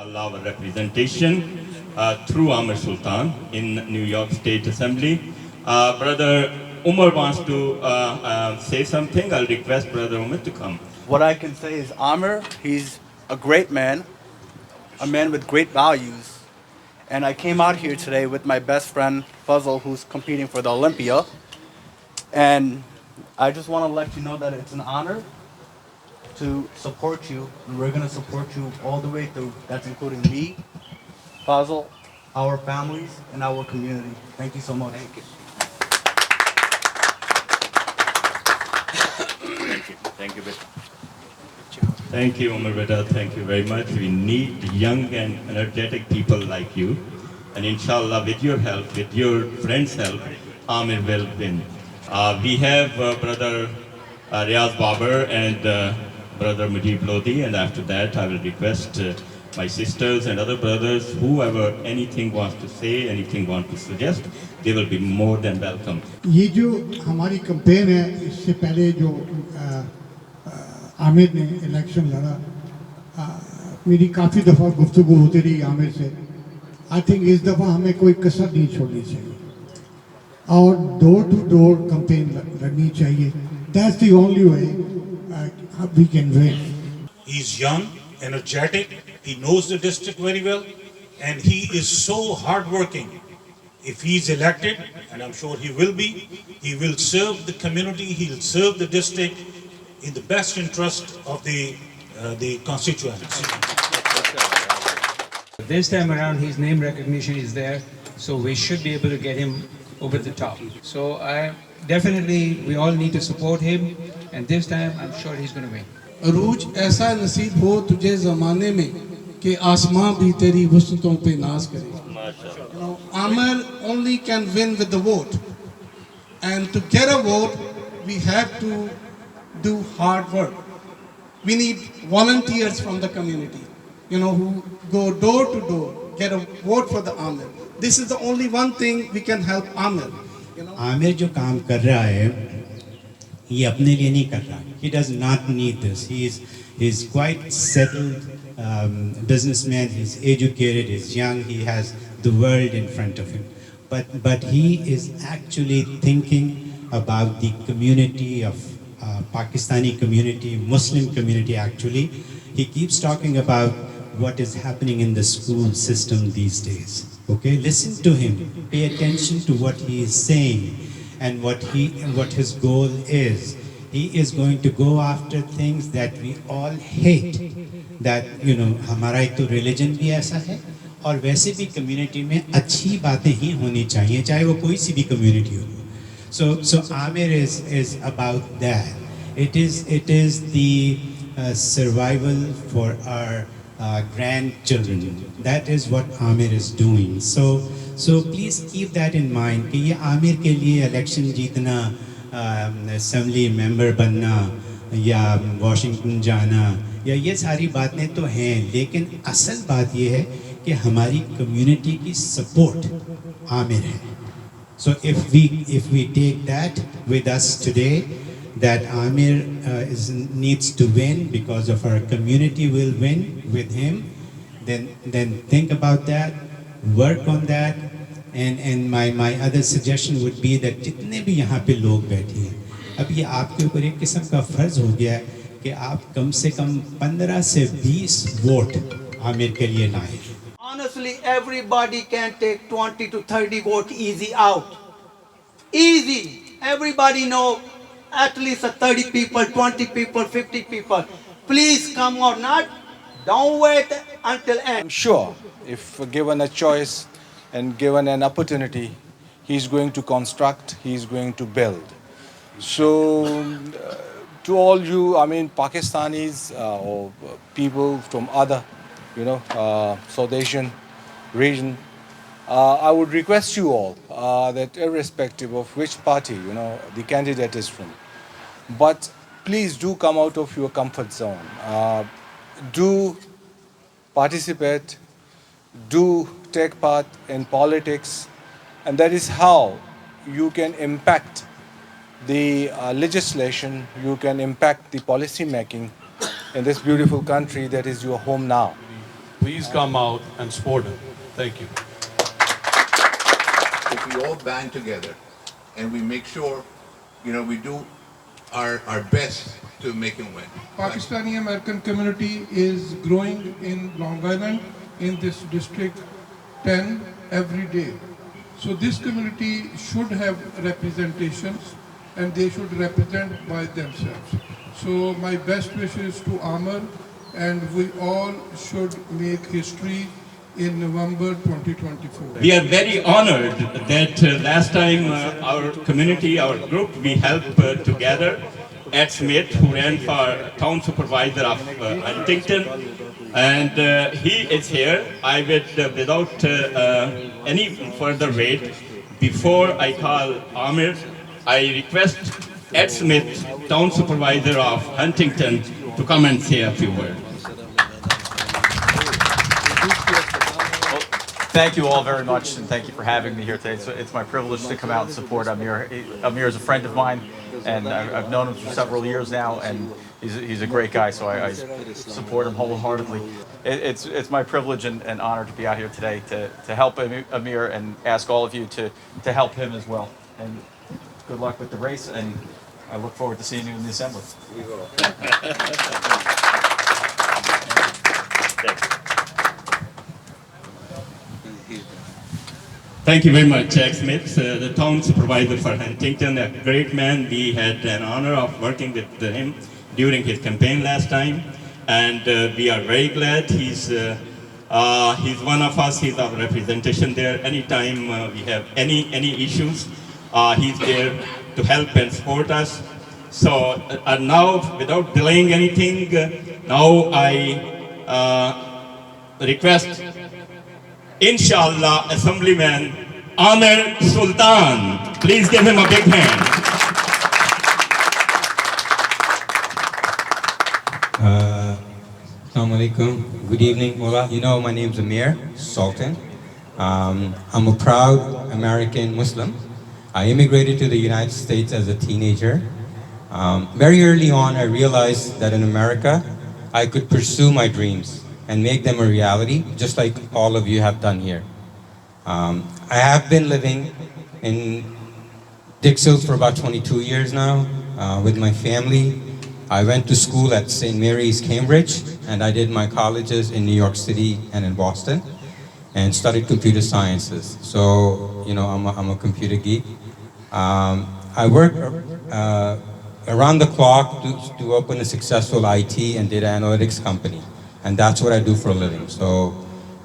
allow a representation through Amir Sultan in New York State Assembly. Brother Umar wants to say something. I'll request Brother Umar to come. What I can say is Amir, he's a great man, a man with great values. And I came out here today with my best friend, Fuzzle, who's competing for the Olympia. And I just want to let you know that it's an honor to support you. And we're going to support you all the way through. That's including me, Fuzzle, our families, and our community. Thank you so much. Thank you. Thank you, Beta. Thank you, Umar Beta. Thank you very much. We need young and energetic people like you. And inshallah, with your help, with your friends' help, Amir will win. We have Brother Riaz Babar and Brother Mujib Lodi. And after that, I will request my sisters and other brothers, whoever anything wants to say, anything wants to suggest, they will be more than welcome. ये जो हमारी campaign है, इससे पहले जो आमिर ने election लड़ा, मेरी काफ़ी दफ़ा गुफ्तगू होती रही आमिर से. आई थिंक इस दफ़ा हमें कोई कसर नहीं छोड़नी चाहिए और डोर टू डोर कैंपेन लड़नी चाहिए. That's the only way we can win. He is young, energetic, he knows the district very well, and he is so hardworking. If he is elected, and I'm sure he will be, he will serve the community, he will serve the district in the best interest of the constituents. This time around, his name recognition is there, so we should be able to get him over the top. So we all need to support him, and this time I'm sure he's going to win. अरूज ऐसा नसीब हो तुझे ज़माने में कि आसमां भी तेरी वसतों पे नाज करे. Amir only can win with the vote, and to get a vote we have to do hard work. We need volunteers from the community, who go door to door, get a vote for the Amir. This is the only one thing we can help Amir. Aamir जो काम कर रहा है ये अपने लिए नहीं कर रहा. He does not need this. He's quite settled businessman. He's educated. He's young. He has the world in front of him. But he is actually thinking about the community of Pakistani community, Muslim community actually. He keeps talking about what is happening in the school system these days. Okay, listen to him. Pay attention to what he is saying and what his goal is. He is going to go after things that we all hate. That हमारा एक तो religion भी ऐसा है और वैसे भी community में अच्छी बातें ही होनी चाहिए चाहे वो कोई सी भी community हो. So Amir is about that. It is the survival for our grandchildren. That is what Amir is doing. So please keep that in mind कि ये आमिर के लिए election जीतना, assembly member बनना या Washington जाना या ये सारी बातें तो हैं, लेकिन असल बात ये है कि हमारी community की support आमिर है. So if we take that with us today, that Amir needs to win because of our community will win with him, then think about that, work on that, and my other suggestion would be that जितने भी यहाँ पे लोग बैठे हैं, अब ये आपके ऊपर एक किस्म का फर्ज हो गया है कि आप कम से कम 15 से 20 वोट आमिर के लिए लाएं. Honestly, everybody can take 20 to 30 votes easy out. Easy. Everybody know at least 30 people, 20 people, 50 people. Please come or not. Don't wait until end. I'm sure if given a choice and given an opportunity, he's going to construct, he's going to build. So to all you, Pakistanis or people from other, South Asian region, I would request you all that irrespective of which party, the candidate is from, but please do come out of your comfort zone. Do participate, do take part in politics, and that is how you can impact the legislation, you can impact the policy making in this beautiful country that is your home now. please come out and support him. Thank you. If we all band together and we make sure, we do our best to make him win. Pakistani American community is growing in Long Island in this district 10 every day. So this community should have representations and they should represent by themselves. So my best wishes to Amr, and we all should make history in November 2024. We are very honored that last time our community, our group, we helped together Ed Smith, who ran for town supervisor of Huntington, and he is here. I would, without any further wait, before I call Amir, I request Ed Smith, town supervisor of Huntington, to come and say a few words. Thank you all very much, and thank you for having me here today. It's my privilege to come out and support Amir. Amir is a friend of mine, and I've known him for several years now, and he's a great guy, so I support him wholeheartedly. It's my privilege and honor to be out here today to help Amir and ask all of you to help him as well. And good luck with the race, and I look forward to seeing you in the assembly. We will. Thank you very much, Jack Smith, the town supervisor for Huntington, a great man. We had an honor of working with him during his campaign last time, and we are very glad he's one of us. He's our representation there. Anytime we have any issues, he's there to help and support us. So now, without delaying anything, now I request, Inshallah, Assemblyman Amir Sultan. Please give him a big hand. Assalamu alaikum. Good evening, Mullah. You know, my name's Amir Sultan. I'm a proud American Muslim. I immigrated to the United States as a teenager. Very early on, I realized that in America, I could pursue my dreams and make them a reality, just like all of you have done here. I have been living in Dixville for about 22 years now with my family. I went to school at St. Mary's, Cambridge, and I did my colleges in New York City and in Boston, and studied computer sciences. So, you know, I'm a computer geek. I work around the clock to open a successful IT and data analytics company. And that's what I do for a living. So,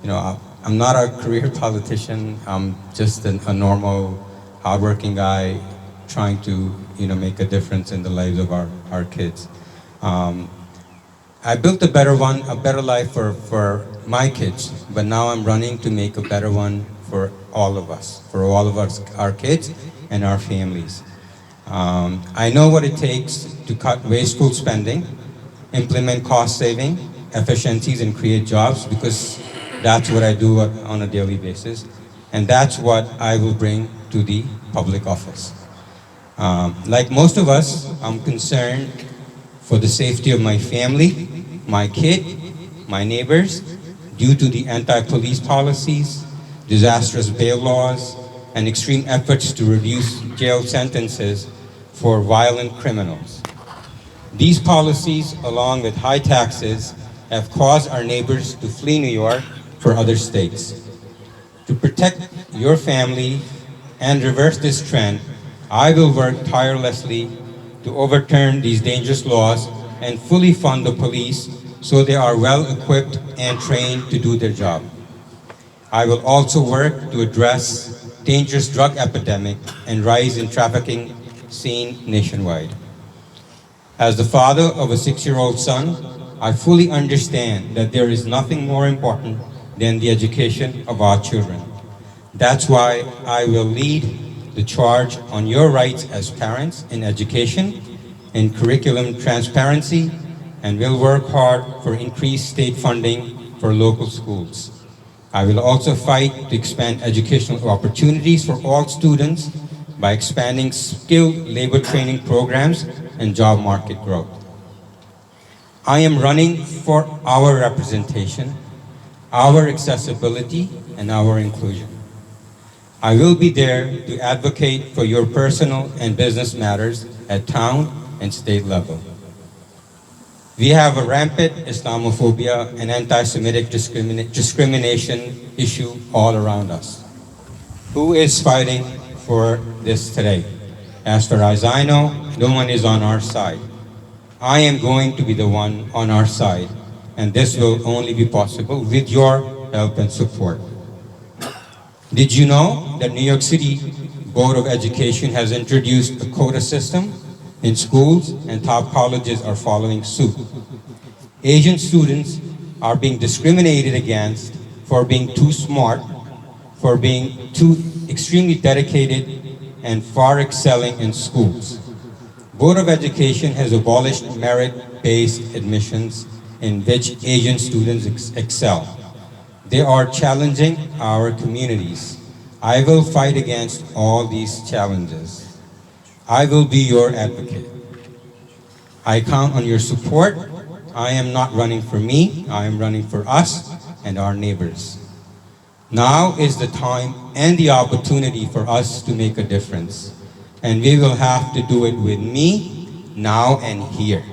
you know, I'm not a career politician. I'm just a normal, hardworking guy trying to, you know, make a difference in the lives of our kids. I built a better life for my kids, but now I'm running to make a better one for all of us, our kids and our families. I know what it takes to cut wasteful spending, implement cost saving, efficiencies, and create jobs, because that's what I do on a daily basis, and that's what I will bring to the public office. Like most of us, I'm concerned for the safety of my family, my kid, my neighbors, due to the anti-police policies, disastrous bail laws, and extreme efforts to reduce jail sentences for violent criminals. These policies, along with high taxes, have caused our neighbors to flee New York for other states. To protect your family and reverse this trend, I will work tirelessly to overturn these dangerous laws and fully fund the police so they are well equipped and trained to do their job. I will also work to address dangerous drug epidemic and rise in trafficking seen nationwide. As the father of a 6-year-old son, I fully understand that there is nothing more important than the education of our children. That's why I will lead the charge on your rights as parents in education, in curriculum transparency, and will work hard for increased state funding for local schools. I will also fight to expand educational opportunities for all students by expanding skilled labor training programs and job market growth. I am running for our representation our accessibility, and our inclusion. I will be there to advocate for your personal and business matters at town and state level. We have a rampant Islamophobia and anti-Semitic discrimination issue all around us. Who is fighting for this today? As far as I know, no one is on our side. I am going to be the one on our side, and this will only be possible with your help and support. Did you know that New York City Board of Education has introduced a quota system in schools, and top colleges are following suit? Asian students are being discriminated against for being too smart, for being too extremely dedicated, and far excelling in schools. Board of Education has abolished merit-based admissions in which Asian students excel. They are challenging our communities. I will fight against all these challenges. I will be your advocate. I count on your support. I am not running for me. I am running for us and our neighbors. Now is the time and the opportunity for us to make a difference. And we will have to do it with me, now and here.